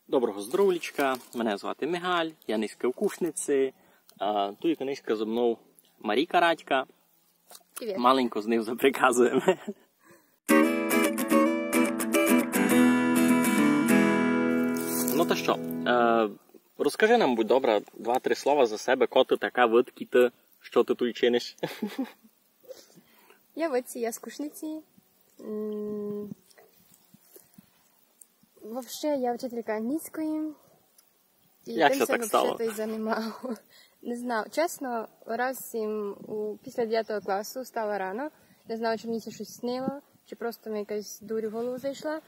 Доброго здоров'ячка, мене звати Мигаль, я низька в Кушниці. Тут є низька зо мною Марійка Радька. Привіт. Маленько з ним заприказуємо. Ну та що, розкажи нам, будь добра, 2-3 слова за себе, ко ти така, видки ти, що ти тут чиниш? Я Витці, я з Кушниці. Взагалі, я вчителька англійської. І Як тим це так стало? Взагалі займав. Не знаю. Чесно, раз після 9 класу встала рано. Не знала, чи мені це щось снило, чи просто мені якась дурь в голову зайшла.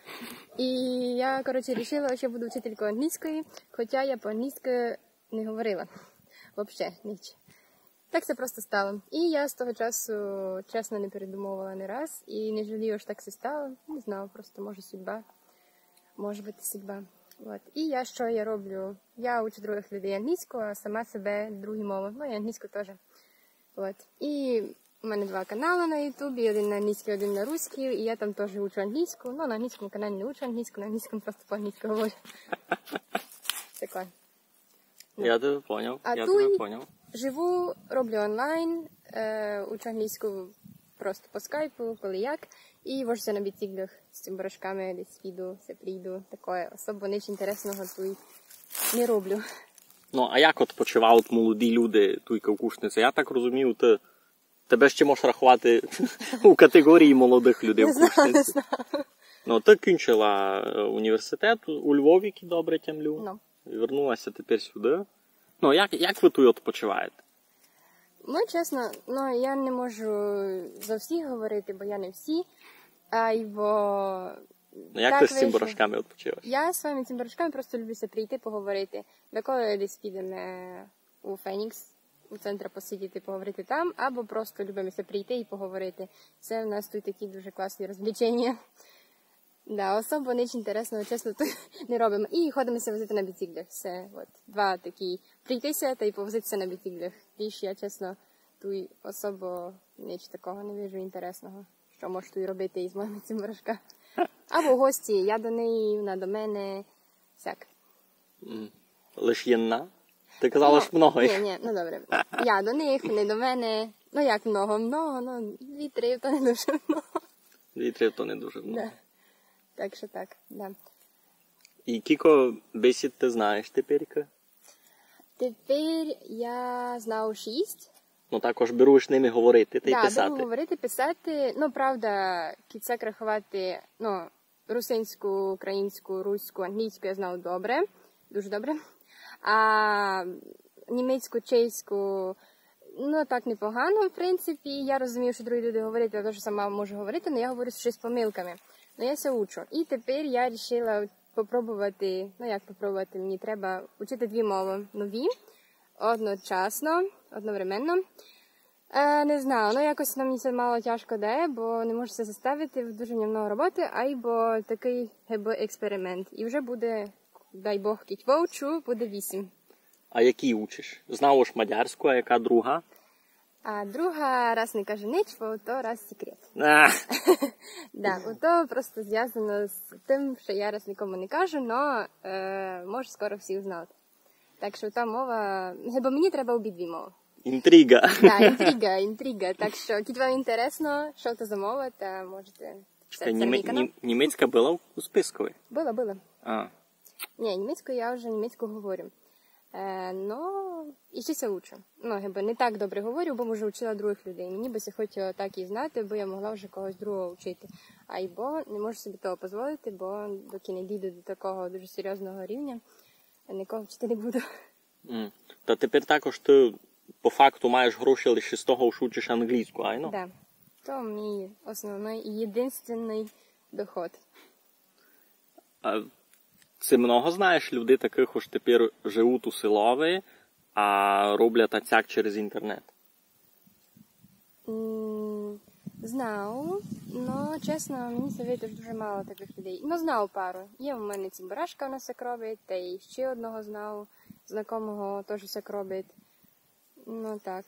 І я, вирішила, що буду вчителькою англійської, хоча я по-англійськи не говорила. Взагалі, ніч. Так це просто стало. І я з того часу, чесно, не передумовувала не раз. І не жалію, що так все стало. Не знаю, просто може судьба. Може бути судьба. От. І що я роблю? Я учу других людей англійську, а сама себе другі мови. Ну, і англійську теж. От. І у мене 2 канали на Ютубі, один на англійський, один на руський. І я там теж учу англійську. Ну, на англійському каналі не учу англійську, на англійському просто по-англійськи говорю. Таке. Я тебе поняв, Живу, роблю онлайн, учу англійську просто по скайпу, коли як. І вожуся на біціклях з цими барашками, десь піду, все прийду. Такое особо ніч інтересного тут не роблю. Ну, а як почувають молоді люди тут в Кушниці? Я так розумію, тебе ще можеш рахувати у категорії молодих людей в Кушниці. Не знаю. Ну, ти кінчила університет у Львові, який добре тямлю. No. І вернулася тепер сюди. Ну, як ви тут почуваєте? Ну, чесно, я не можу за всіх говорити, бо я не всі. Як ти з цими барашками відпочиваєш? Я з вами цими барашками просто люблюся прийти поговорити. Деколи десь підемо у Фенікс, у центр посидіти, поговорити там, або просто любимося прийти і поговорити. Це в нас тут такі дуже класні розвлечення. Да, особо ніч інтересного, чесно, тут не робимо. І ходимося возити на біціклях. Все, от, 2 такі. Прийтися та й повозитися на біціклях. Більше я, чесно, тут особо ніч такого не вижу інтересного. Що можу тут робити із моїми цими барашками. Або в гості, я до неї, вона до мене, всяк. Лиш єдна? Ти казала ж много їх. Ні, ну добре. Я до них, вони до мене. Ну як много, 2-3, то не дуже много. 2-3 то не дуже много. Да. Так що так, да. І кілько бесід ти знаєш теперка? Тепер я знаю 6. Ну також береш ними говорити та й писати. Так, беру говорити, писати. Ну, правда, кіцек рахувати, русинську, українську, руську, англійську я знаю добре, дуже добре. А німецьку, чеську, так непогано, в принципі. Я розумію, що другі люди говорять, я теж сама можу говорити, але я говорю щось з помилками. Я все учу. І тепер я вирішила попробувати, мені треба вчити 2 мови нові, одновременно. Не знаю, якось мені це мало тяжко дає, бо не можу це заставити, дуже много роботи, або такий експеримент. І вже буде, дай Бог, кіть вовчу, буде 8. А які учиш? Знав ж мадярську, а яка друга? А друга раз не каже ніч, бо то раз секрет. Да, то просто зв'язано з тим, що я раз нікому не кажу, но може скоро всі узнати. Так що та мова, бо мені треба обидві мови. Інтрига. Так, інтрига. Так що, кіть вам інтересно, що це за мова, та можете... Німецька була у спискові? Була. А. Ні, я вже німецьку говорю. І ще це учу. Не так добре говорю, бо вже вчила других людей. Мені би хотіло так і знати, бо я могла вже когось другого вчити. Або не можу собі того дозволити, бо доки не дійду до такого дуже серйозного рівня, нікого вчити не буду. Та тепер також ти по факту маєш гроші лише з того, що учиш англійську, айно? Так. То мій основний і єдиний доход. А це много знаєш людей таких, що тепер живуть у селові, а роблять ацяк через інтернет? Знав, но чесно, мені совєтує дуже мало таких людей. Знав пару. Є в мене ці барашка, вона так робить, та й ще одного знав, знайомого теж так робить. Так,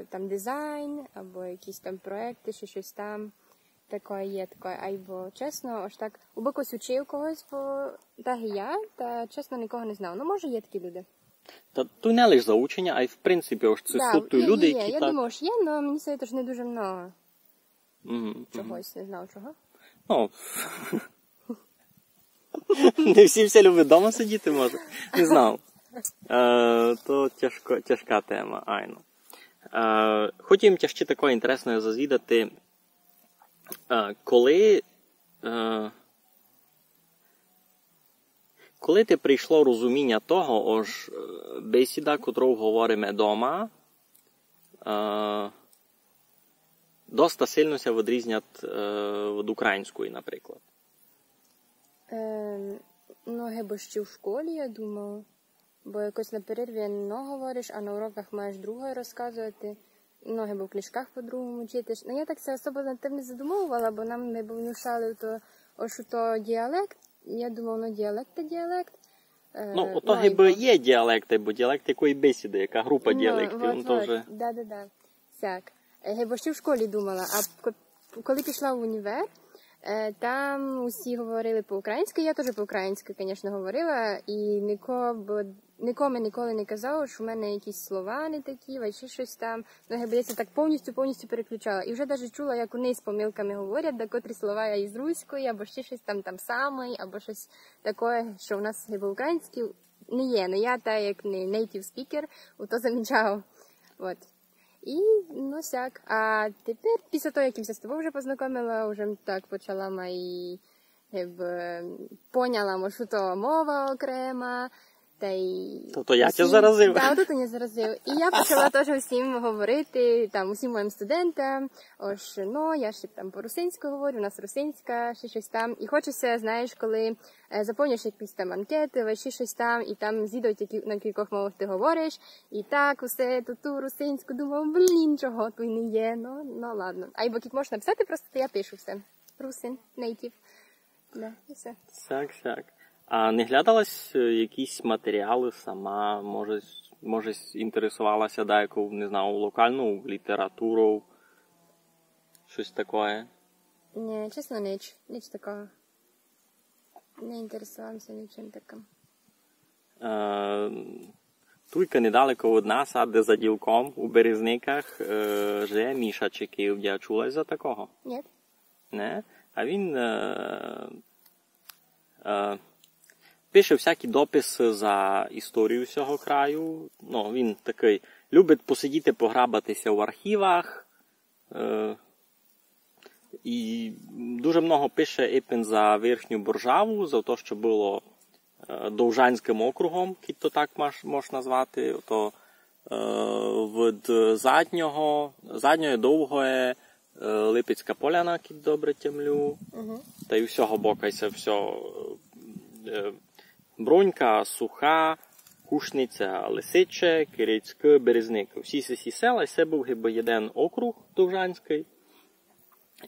там дизайн, або якісь там проекти, чи щось там. таке є таке. Айбо, чесно, аж так, аби когось учив когось, бо так і я, та чесно нікого не знав. Ну, може, є такі люди. Та то не лише за учення, а й в принципі, ось це суто люди, які я так... думав, що є, але мені здається, що не дуже много. Чогось, не знав чого. Ну, не всі все люблять вдома сидіти, може. Не знав. То тяжка тема, айно. Хотім тя ще такое інтересне зазвідати, коли ти прийшло розуміння того, ож бесіда, котру говоримо вдома, доста сильно се відрізнять від української, наприклад. Ну, хіба ще в школі, я думаю. Бо якось на перерві одно говориш, а на уроках маєш друге розказувати. Ну, хіба в книжках по-другому читиш. Ну, я так се особо над тим не задумовувала, бо нам не внушали що то діалект. Я думала, ну, діалект. Ну, ото хіба є діалекти, бо діалект якої бесіди, яка група діалектів. Ну, то вже... Да. Сяк. Хіба ще в школі думала, а коли пішла в універ, там усі говорили по-українськи, я теж по-українськи, звісно, говорила, і нікому ніколи не казала, що в мене якісь слова не такі, а ще щось там. Ну, я так повністю переключала. І вже навіть чула, як вони з помилками говорять, де котрі слова я із руської, або ще щось там самий, або щось таке, що в нас хіба українські не є. Ну, я так, як не native speaker, то замічала. От. І, ну, сяк. А тепер, після того, як я з тобою вже познайомила, вже так почала поняла, що то мова окрема, та й... То я тебе заразив. Так, то не заразив. І я почала теж усім говорити, там, усім моїм студентам, ну, я ще там по-русинську говорю, у нас русинська, ще щось там. І хочеться, знаєш, коли заповнюєш якісь там анкети, ще щось там, і там з'їдуть, на кількох мовах ти говориш, і так, усе, ту русинську, думав, чого тут не є, ну, ладно. А або як можна написати, просто то я пишу все. Русин, нейтів. Да, і все. Сяк. А не глядалась якісь матеріали сама, може інтересувалася деяку, не знаю, локальну літературу, щось таке? Ні, чесно, ніч такого. Не інтересувалася нічим таким. Туйка недалеко від нас, а де за ділком, у Березниках, живе Міша Чеків. Я чулась за такого? Ні. Не? А він пише всякі дописи за історію всього краю. Ну, він такий, любить посидіти, пограбатися в архівах. І дуже много пише іпен за Верхню Боржаву, за те, що було Довжанським округом, який то так можна назвати. То від задньої довгої Липецька поляна, який добре темлю. Та й всього бокайся все. Бронька, Суха, Кушниця, Лисиче, Кирицьке, Березник. Всі ці села, і це був хіба один округ Довжанський.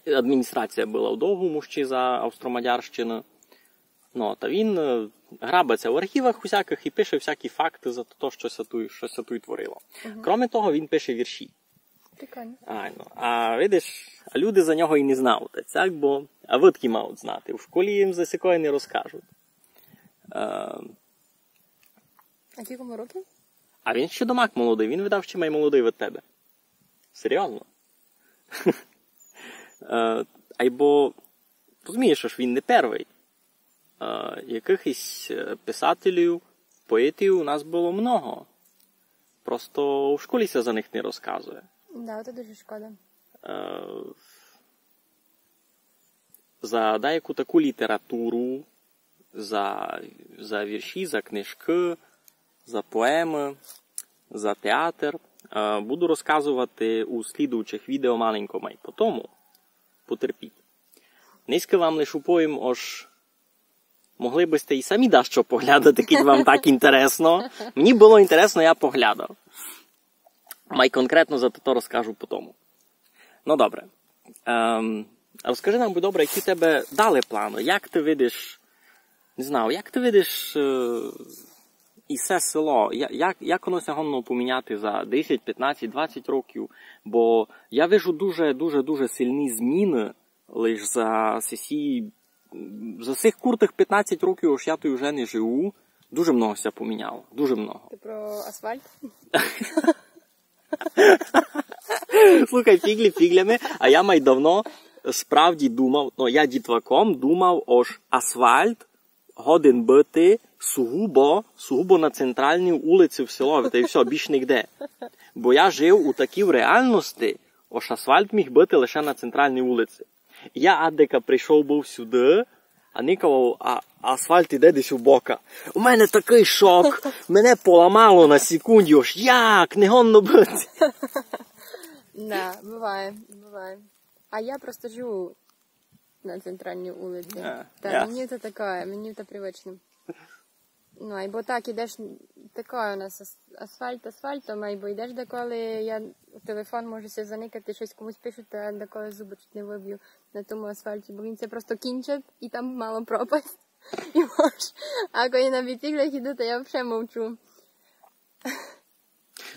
Адміністрація була в Довгому ще за Австро-Мадярщину. Ну, та він грабиться в архівах усяких і пише всякі факти за те, що се тут творило. Кроме того, він пише вірші. Прикольно. А видиш, люди за нього і не знали. Так, бо, а видки мають знати. В школі їм за сякої не розкажуть. А кількому років? А він ще домак молодий. Він видав ще май молодий від тебе. Серйозно? Айбо, розумієш, що ж він не перший. Якихось писателів, поетів у нас було много. Просто в школі се за них не розказує. Да, це дуже шкода. За деяку таку літературу, за вірші, за книжки, за поеми, за театр буду розказувати у слідуючих відео маленькому і потому. Потерпіть. Низько вам лише уповім, ож могли би сте і самі да що поглядати, кіть вам так інтересно. Мені було інтересно, я поглядав. Май конкретно за то розкажу потому. Ну, добре. Розкажи нам, будь добре, які тебе дали плани? Як ти видиш, не знаю, як ти видиш і це село? Як воно сягонно поміняти за 10, 15, 20 років? Бо я вижу дуже сильні зміни лиш за цих куртих 15 років, що я тут вже не живу, дуже много ся поміняло. Дуже много. Ти про асфальт? Слухай, фіглі фіглями, а я май давно справді думав, я дітваком думав, ож асфальт годен бити сугубо на центральній вулиці в село, та й все, більш нігде. Бо я жив у такій реальності, ож асфальт міг бити лише на центральній вулиці. Я адека прийшов був сюди, а никав, а асфальт іде десь у бока. У мене такий шок, мене поламало на секунді, аж як, не гонно бити. Да, буває. А я просто живу на центральній вулиці. Мені це таке, мені це привично. Або так, ідеш, таке у нас асфальтом, або йдеш деколи, я телефон можу себе заникати, щось комусь пишу, та деколи зуби чуть не виб'ю на тому асфальті, бо він це просто кінчить, і там мало пропасть. А коли на біциклах іду, то я взагалі мовчу.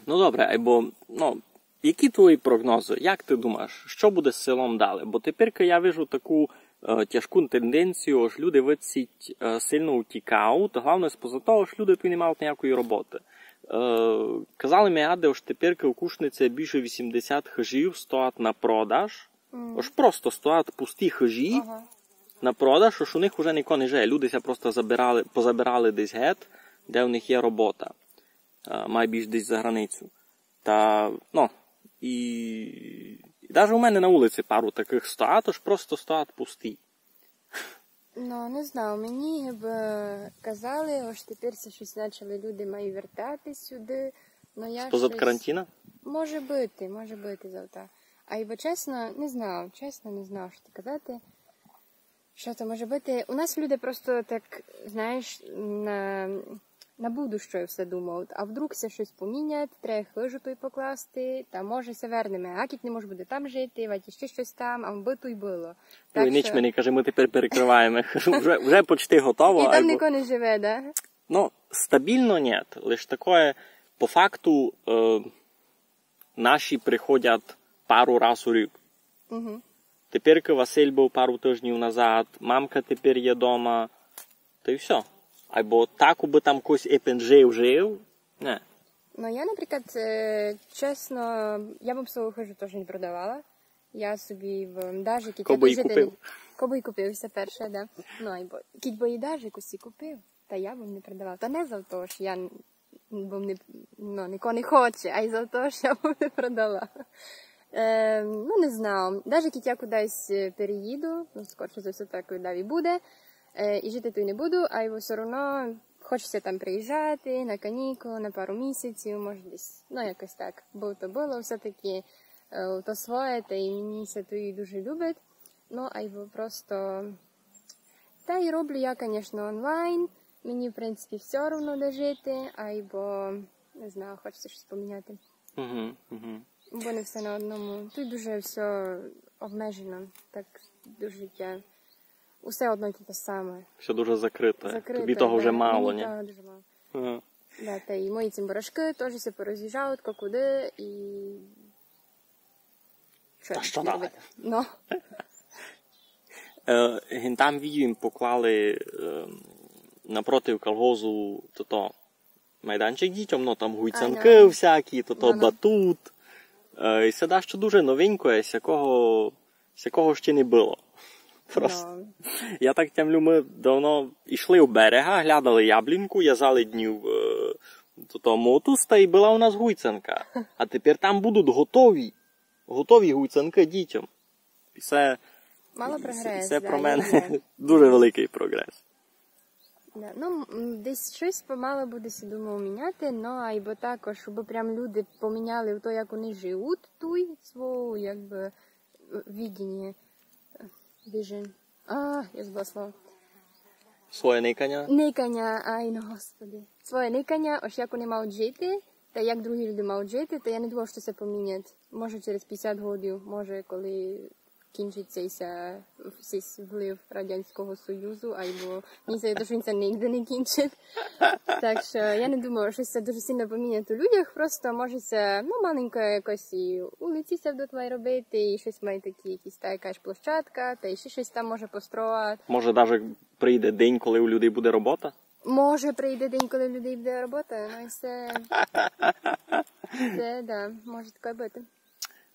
Добре, або, які твої прогнози? Як ти думаєш, що буде з селом далі? Бо тепер я вижу таку тяжку тенденцію, що люди виціть сильно утікають, головне споза того, що люди тут не мають ніякої роботи. Казали мені, що тепер у Кушниці більше 80 хижів стоять на продаж, ось просто стоять пусті хижі на продаж, ось у них вже ніхто не живе. Люди ся просто позабирали десь геть, де у них є робота, майбільш десь за границю. І навіть у мене на вулиці пару таких стоять, аж просто стоять пусті. Не знаю, мені б казали, що тепер щось почали люди мають вертатись сюди. Позад карантина? Може бути завтра. Бо чесно, не знав, що ти казати. Що це може бути? У нас люди просто так, знаєш, на будущее все думають. А вдруг це щось помінять, треба хижу той покласти, та може се вернемо. А кіт не може буде там жити, ваті ще щось там, а би то й було. Так, ніч мені каже, ми тепер перекриваємо. Вже почти готово. І там ніхто не живе, да? Стабільно ні. Лише таке, по факту, наші приходять пару раз у рік. Угу. Тепер Василь був пару тижнів назад, мамка тепер є вдома, та й все. Або так, аби там когось жив. Не. Я, наприклад, чесно, я б свою хижу теж не продавала. Я собі в дажики... Кобий купив. Кобий купив, все перше, да. Або кіть би і дажик усі купив, та я б не продавала. Та не за те, що я нікого не хоче, а й за те, що я б не продала. Не знаю. Навіть як я кудись переїду, скорше за все так і буде, і жити тут не буду, а його все одно хочеться там приїжджати на канікули, на пару місяців, може десь, якось так. Бо то було все-таки то своє, та і мені це тут дуже любить. А його просто... Та й роблю я, звісно, онлайн. Мені, в принципі, все одно де жити, а його, не знаю, хочеться щось поміняти. Бо не все на одному. Тут дуже все обмежено, так дуже життя. Усе одно й те саме. Все дуже закрите. Тобі того вже мало, ні? Мені того дуже мало. Ага. Да, та й мої цимбурашки теж все пороз'їжджають, куди, і... Що далі? Там відео поклали напроти колгозу майданчик дітям, там гуйцянки всякі, батут. І це що дуже новеньке, з якого ще не було. Просто. Я так тямлю, ми давно йшли у берега, глядали яблінку, в'язали днів мотус, та й була у нас гуйцянка. А тепер там будуть готові гуйцянки дітям. Мало прогрес. Це про мене дуже великий прогрес. Десь щось помало буде, думаю, міняти, або також, щоб прям люди поміняли в то, як вони живуть, свою, якби, видіння. Vision. Я забула слово. Своє никання? Никання, господи. Своє никання, ось як вони мають жити, та як другі люди мають жити, то я не думаю, що це помінять. Може через 50 років, може коли кінчиться вплив Радянського Союзу, або мені здається, що він це нігде не кінчить. Так що я не думаю, що це дуже сильно поміняти у людях, просто можеться, маленько якось і улиці будуть має робити, і щось має такі, якісь та якась площадка, та і ще щось там може построїти. Може, навіть прийде день, коли у людей буде робота? Може, прийде день, коли у людей буде робота, ну і це, да, може таке бути.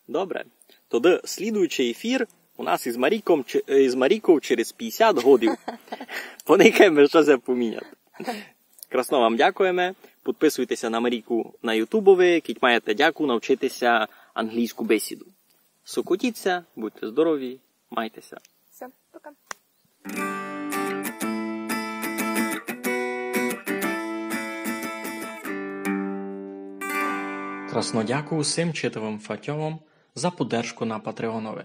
Добре. Тоді слідуючий ефір у нас із Маріком через 50 годів. Поникаємо, що це поміняти. Красно вам дякуємо. Підписуйтеся на Маріку на ютубові, кіть маєте дяку навчитися англійську бесіду. Сокотіться, будьте здорові, майтеся. Все, пока. Красно дякую всім читовим фатьовам за поддержку на Патреонові.